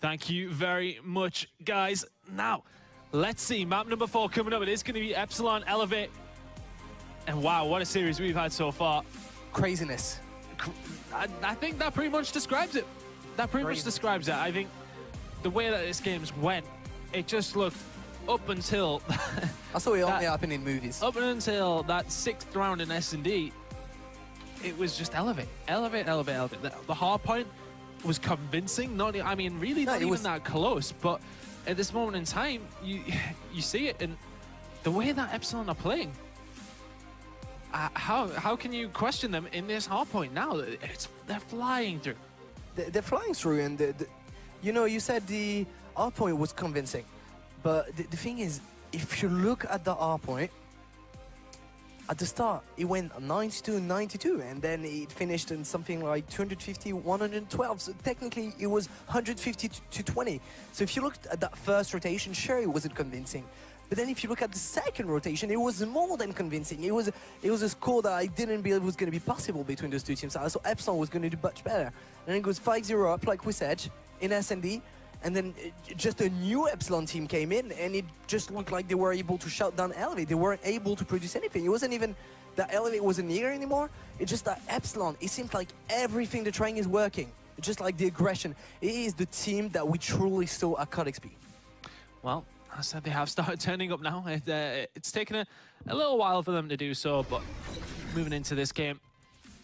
Thank you very much, guys. Now, let's see. Map number 4 coming up. It is going to be Epsilon, Elevate. And wow, what a series we've had so far. Craziness. I think that pretty much describes it. That pretty much describes it. I think the way that this game's went, it just looked up until... I saw it only happen in movies. Up until that 6th round in S&D, it was just Elevate. Elevate, Elevate, Elevate. The hard point was convincing. Not even that close. But at this moment in time, you see it, and the way that Epsilon are playing, how can you question them in this hard point now? They're flying through. They're flying through, and you know, you said the hard point was convincing, but the thing is, if you look at the hard point, at the start, it went 92-92, and then it finished in something like 250-112. So technically, it was 150-20. So if you looked at that first rotation, sure, it wasn't convincing. But then if you look at the second rotation, it was more than convincing. It was a score that I didn't believe was going to be possible between those two teams. I thought Epsilon was going to do much better. And then it goes 5-0 up, like we said, in S&D. And then just a new Epsilon team came in, and it just looked like they were able to shut down Elevate. They weren't able to produce anything. It wasn't even that Elevate wasn't near anymore. It's just that Epsilon, it seems like everything they're trying is working. It's just like the aggression. It is the team that we truly saw at CWL. Well, I said they have started turning up now. It's taken a little while for them to do so, but moving into this game,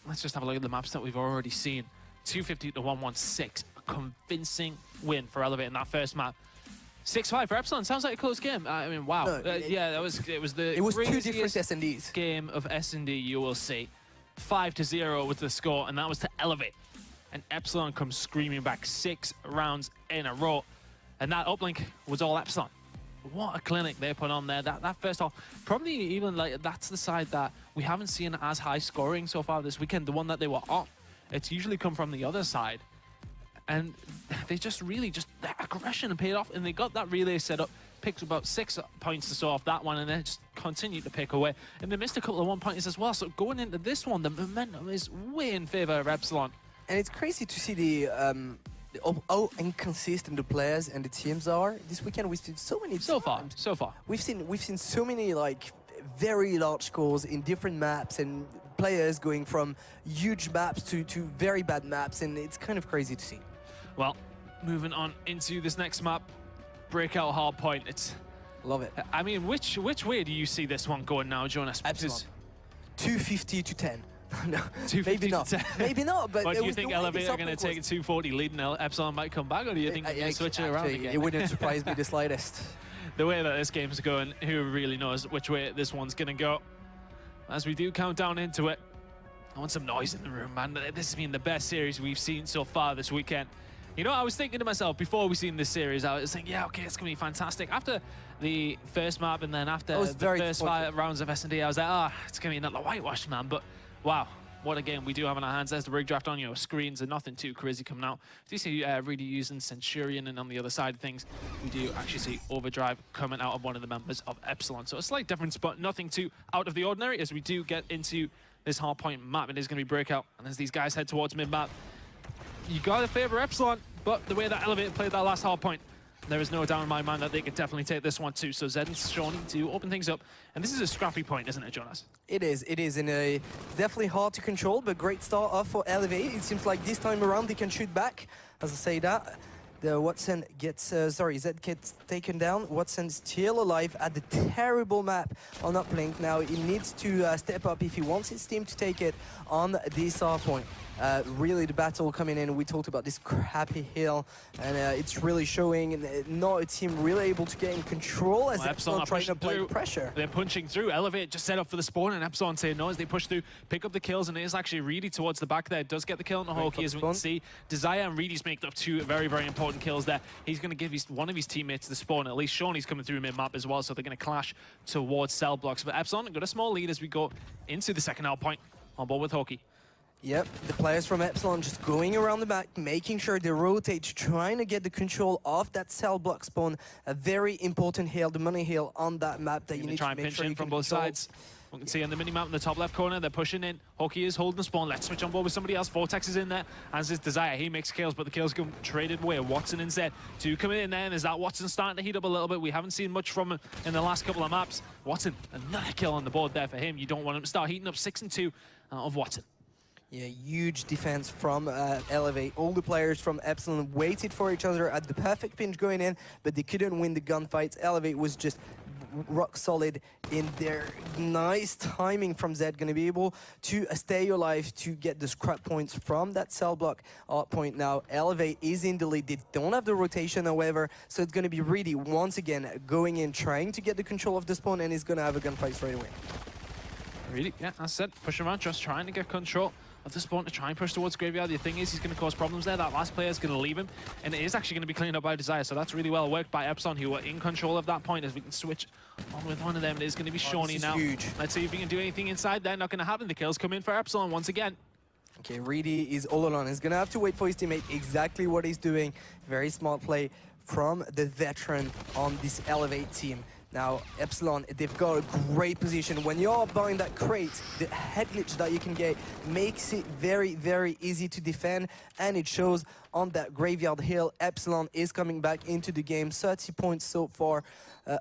let's just have a look at the maps that we've already seen. 250 to 116. Convincing win for Elevate in that first map. 6-5 for Epsilon. Sounds like a close game. I mean, wow. No, yeah, it was the it was two different S&Ds. Game of S&D you will see. 5-0 was the score, and that was to Elevate. And Epsilon comes screaming back 6 rounds in a row. And that uplink was all Epsilon. What a clinic they put on there. That first half, probably even like that's the side that we haven't seen as high scoring so far this weekend. The one that they were on. It's usually come from the other side. And they just really, their aggression paid off, and they got that relay set up, picked about 6 points or so off that one, and then just continued to pick away. And they missed a couple of 1-pointers as well, so going into this one, the momentum is way in favor of Epsilon. And it's crazy to see how inconsistent the players and the teams are. This weekend we've seen so many So far. We've seen so many like very large scores in different maps, and players going from huge maps to very bad maps, and it's kind of crazy to see. Well, moving on into this next map, breakout hard point. It's love it. I mean, which way do you see this one going now, Jonas? Epsilon. 250 to 10. No, 250 maybe not. to 10. Maybe not. But do you think Elevate are going to take it 240 lead and Epsilon might come back, or do you think they're going to switch it around again? It wouldn't surprise me the slightest. The way that this game's going, who really knows which way this one's going to go? As we do count down into it, I want some noise in the room, man. This has been the best series we've seen so far this weekend. You know, I was thinking to myself before we seen this series, I was thinking, yeah, okay, it's going to be fantastic. After the first map and then after the first 5 rounds of S&D, I was like, it's going to be another whitewash, man. But wow, what a game we do have in our hands. There's the rig draft on your screens and nothing too crazy coming out. Do you see really using Centurion, and on the other side of things, we do actually see Overdrive coming out of one of the members of Epsilon. So a slight difference, but nothing too out of the ordinary as we do get into this hardpoint map. It is going to be breakout, and as these guys head towards mid-map, you got to favor Epsilon, but the way that Elevate played that last hardpoint, there is no doubt in my mind that they could definitely take this one too. So Zed and Shawnee to open things up. And this is a scrappy point, isn't it, Jonas? It is, and definitely hard to control, but great start off for Elevate. It seems like this time around they can shoot back. As I say that, the Watson gets, Zed gets taken down. Watson still alive at the terrible map on uplink. Now he needs to step up if he wants his team to take it on this hardpoint. Really the battle coming in. We talked about this crappy hill, and it's really showing, and not a team really able to get in control as Epsilon trying to apply pressure. They're punching through. Elevate just set up for the spawn, and Epsilon saying no as they push through, pick up the kills, and it is actually Reedy towards the back there. Does get the kill on the Hawkey, as we can see. Desire and Reedy's make up 2 very, very important kills there. He's going to give one of his teammates the spawn. At least Shawnee's coming through mid-map as well, so they're going to clash towards cell blocks. But Epsilon got a small lead as we go into the second hard point on board with Hawkey. Yep, the players from Epsilon just going around the back, making sure they rotate, trying to get the control of that cell block spawn. A very important hill, the money hill on that map that you need try to and make pinch sure in you from can both control. sides. We can see on the mini-map in the top left corner, they're pushing in. Hockey is holding the spawn. Let's switch on board with somebody else. Vortex is in there, as is Desire. He makes kills, but the kills come traded away. Watson instead to come in there, and is that Watson starting to heat up a little bit? We haven't seen much from him in the last couple of maps. Watson, another kill on the board there for him. You don't want him to start heating up. 6 and 2 of Watson. Yeah, huge defense from Elevate. All the players from Epsilon waited for each other at the perfect pinch going in, but they couldn't win the gunfights. Elevate was just rock solid in their nice timing from Zed, going to be able to stay alive to get the scrap points from that cell block point. Now Elevate is in the lead. They don't have the rotation, however, so it's going to be really once again going in, trying to get the control of the spawn, and he's going to have a gunfight straight away. Really? Yeah, that's it. Push around, just trying to get control of the spawn to try and push towards Graveyard. The thing is, he's going to cause problems there. That last player is going to leave him, and it is actually going to be cleaned up by Desire, so that's really well worked by Epsilon, who are in control of that point, as we can switch on with one of them. It is going to be Shawnee now. Huge. Let's see if he can do anything inside there. Not going to happen. The kills come in for Epsilon once again. Okay, Reedy is all alone. He's going to have to wait for his teammate exactly what he's doing. Very smart play from the veteran on this Elevate team. Now, Epsilon, they've got a great position. When you're behind that crate, the head glitch that you can get makes it very, very easy to defend, and it shows on that Graveyard Hill. Epsilon is coming back into the game. 30 points so far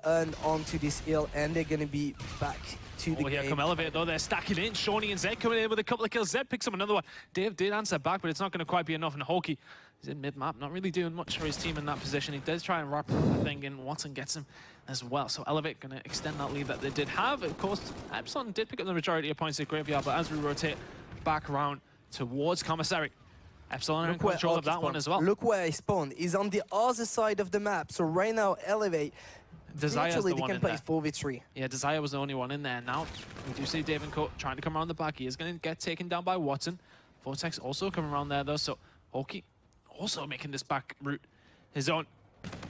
earned onto this hill, and they're going to be back to the game. Here come Elevate, though. They're stacking in. Shawnee and Zed coming in with a couple of kills. Zed picks up another one. Dave did answer back, but it's not going to quite be enough, and Hokey is in mid-map, not really doing much for his team in that position. He does try and wrap the thing in. Watson gets him as well. So Elevate going to extend that lead that they did have. Of course, Epsilon did pick up the majority of points at Graveyard, but as we rotate back around towards Commissary, Epsilon are in control of that one as well. Look where he spawned. He's on the other side of the map. So right now, Elevate, Desire's literally, the they one can in play there. 4v3. Yeah, Desire was the only one in there. Now, we do see Dave and Co trying to come around the back. He is going to get taken down by Watson. Vortex also coming around there, though, so Hokey also making this back route his own.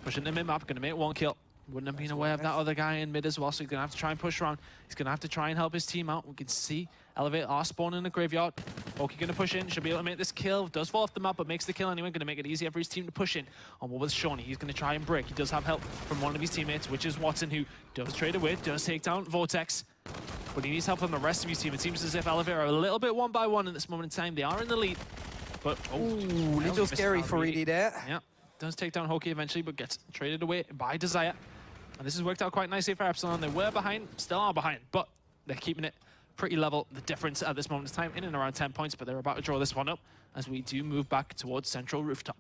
Pushing the mid-map, going to make one kill. Wouldn't have been aware of that other guy in mid as well, so he's going to have to try and push around. He's going to have to try and help his team out. We can see Elevate are spawning in the Graveyard. Hokey going to push in, should be able to make this kill. Does fall off the map, but makes the kill anyway. Going to make it easier for his team to push in. On what with Shawnee, he's going to try and break. He does have help from one of his teammates, which is Watson, who does trade away, does take down Vortex. But he needs help from the rest of his team. It seems as if Elevate are a little bit one by one at this moment in time. They are in the lead. But, Little scary for Reedy there. Yeah, does take down Hokey eventually, but gets traded away by Desire. And this has worked out quite nicely for Epsilon. They were behind, still are behind, but they're keeping it pretty level. The difference at this moment in time in and around 10 points, but they're about to draw this one up as we do move back towards Central Rooftop.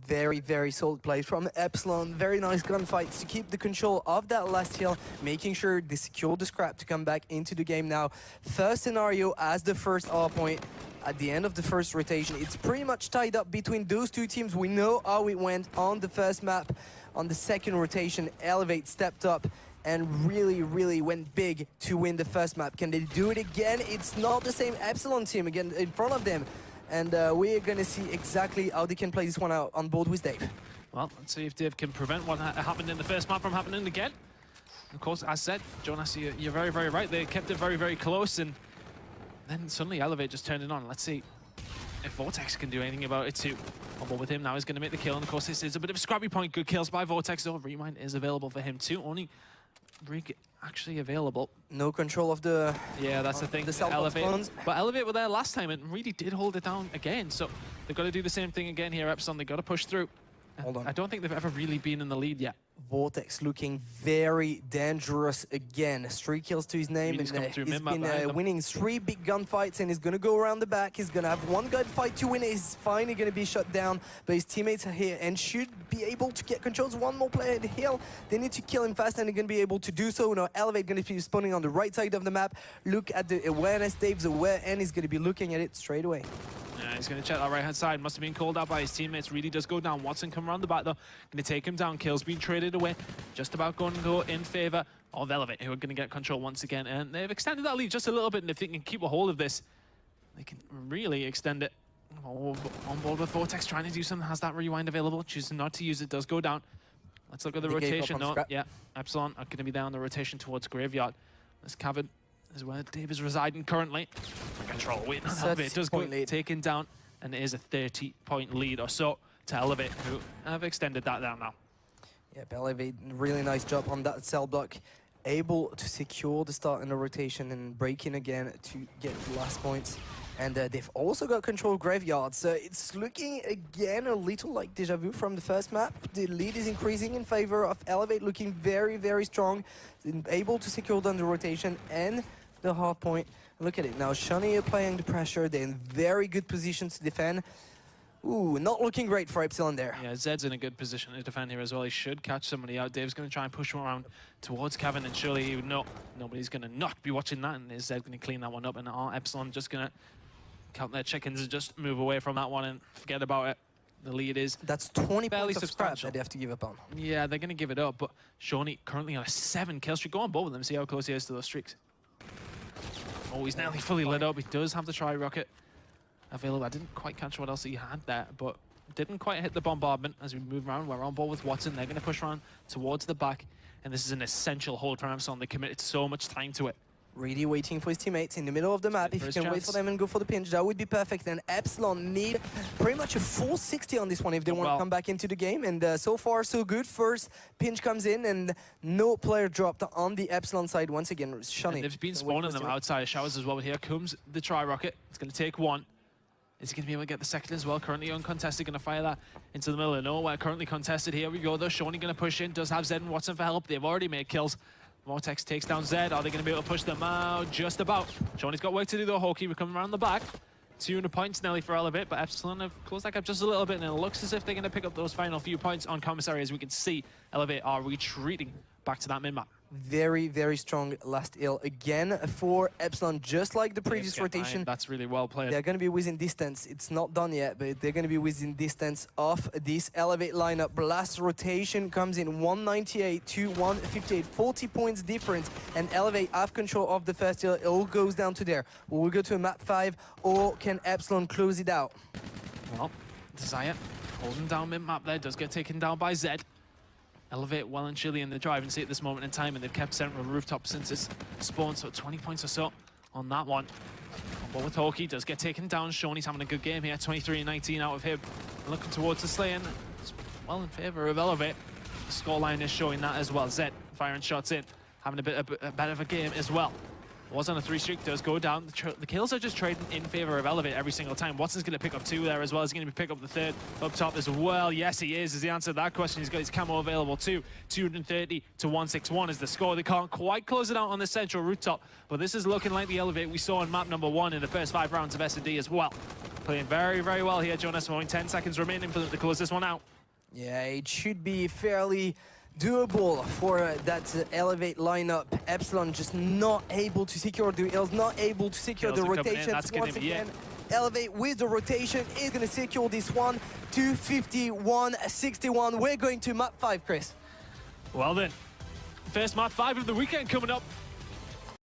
Very, very solid play from Epsilon. Very nice gunfights to keep the control of that last hill, making sure they secure the scrap to come back into the game now. First scenario as the first R point. At the end of the first rotation, it's pretty much tied up between those two teams. We know how it went on the first map. On the second rotation, Elevate stepped up and really, really went big to win the first map. Can they do it again? It's not the same Epsilon team again in front of them. And we're going to see exactly how they can play this one out on board with Dave. Well, let's see if Dave can prevent what happened in the first map from happening again. Of course, as said, Jonas, you're very, very right. They kept it very, very close, and then suddenly Elevate just turned it on. Let's see if Vortex can do anything about it too. On board with him now, he's going to make the kill, and of course this is a bit of a scrappy point. Good kills by Vortex, though. Remind is available for him too. Only Rig actually available. No control of the... Yeah, that's the thing. The Elevate, but Elevate were there last time and really did hold it down again. So they've got to do the same thing again here, Epsilon. They've got to push through. Hold on. I don't think they've ever really been in the lead yet. Vortex looking very dangerous again. 3 kills to his name, and he's been winning 3 big gunfights, and he's going to go around the back. He's going to have one gunfight to win. He's finally going to be shut down, but his teammates are here and should be able to get controls. One more player at the hill. They need to kill him fast, and they're going to be able to do so. Now, Elevate going to be spawning on the right side of the map. Look at the awareness. Dave's aware, and he's going to be looking at it straight away. Yeah, he's going to check that right-hand side. Must have been called out by his teammates. Really does go down. Watson come around the back, though. Going to take him down. Kills being traded away. Just about going to go in favor of Elevate, who are going to get control once again. And they've extended that lead just a little bit, and if they can keep a hold of this, they can really extend it. On board with Vortex, trying to do something. Has that rewind available. Choosing not to use it. Does go down. Let's look at the rotation. No, yeah, Epsilon are going to be down the rotation towards Graveyard. This cavern is where Dave is residing currently. Control waiting on Elevate. Does go taken down, and it is a 30-point lead or so to Elevate, who have extended that down now. Yeah, Elevate, really nice job on that cell block. able to secure the start in the rotation and break in again to get the last points. And they've also got control of Graveyard, so it's looking again a little like deja vu from the first map. The lead is increasing in favor of Elevate, looking very, very strong, able to secure down the rotation and the hard point. Look at it now, Shani applying the pressure, they're in very good positions to defend. Ooh, not looking great for Epsilon there. Yeah, Zed's in a good position to defend here as well. He should catch somebody out. Dave's going to try and push him around towards Kevin, and surely he would know. Nobody's going to not be watching that, and is Zed going to clean that one up, and Epsilon just going to count their chickens and just move away from that one and forget about it. The lead is That's 20 barely points of scrap substantial. that they have to give up on. Yeah, they're going to give it up, but Shawnee currently on a 7 kill streak. Go on both of them, see how close he is to those streaks. Oh, he's nearly fully lit up. He does have the tri-rocket available. I didn't quite catch what else he had there, but didn't quite hit the bombardment as we move around. We're on board with Watson. They're going to push around towards the back, and this is an essential hold for Epsilon. They committed so much time to it. Really waiting for his teammates in the middle of the map. If you can wait for them and go for the pinch, that would be perfect. And Epsilon need pretty much a full 60 on this one if they want to come back into the game. And so far, so good. First pinch comes in, and no player dropped on the Epsilon side once again. Shani. They've been spawning them outside of showers as well. But here comes the tri-rocket. It's going to take one. Is he going to be able to get the second as well? Currently uncontested, going to fire that into the middle of nowhere. Currently contested. Here we go, though. Shawnee going to push in. Does have Zed and Watson for help. They've already made kills. Vortex takes down Zed. Are they going to be able to push them out? Just about. Shawnee's got work to do, though. Hawkey, we're coming around the back. 200 points nearly for Elevate, but Epsilon have closed that gap just a little bit, and it looks as if they're going to pick up those final few points on Commissary. As we can see, Elevate are retreating back to that mid-map. Very, very strong last ill again for Epsilon, just like the previous rotation. That's really well played. They're going to be within distance. It's not done yet, but they're going to be within distance of this Elevate lineup. Blast rotation comes in 198 to 158, 40 points difference, and Elevate have control of the first ill. It all goes down to there. Will we go to a map 5, or can Epsilon close it out? Well, Desire holding down mid-map there, does get taken down by Zed. Elevate well and chilly in the driving seat at this moment in time, and they've kept central rooftop since it's spawned, so 20 points or so on that one. But with Hawkey, does get taken down. Shawnee's having a good game here, 23-19 out of him. Looking towards the slaying, it's well in favour of Elevate. The scoreline is showing that as well. Zed firing shots in, having a better of a game as well. Was on a 3 streak, does go down. The kills are just trading in favor of Elevate every single time. Watson's going to pick up 2 there as well. He's going to pick up the 3rd up top as well. Yes, he is the answer to that question. He's got his camo available too. 230 to 161 is the score. They can't quite close it out on the central rooftop, but this is looking like the Elevate we saw on map number 1 in the first 5 rounds of S&D as well. Playing very, very well here, Jonas. Only 10 seconds remaining for them to close this one out. Yeah, it should be fairly doable for that Elevate lineup. Epsilon just not able to secure the ills, not able to secure the rotation. Once again, Elevate with the rotation is going to secure this one. 251-61. We're going to map 5, Chris. Well then, first map 5 of the weekend coming up.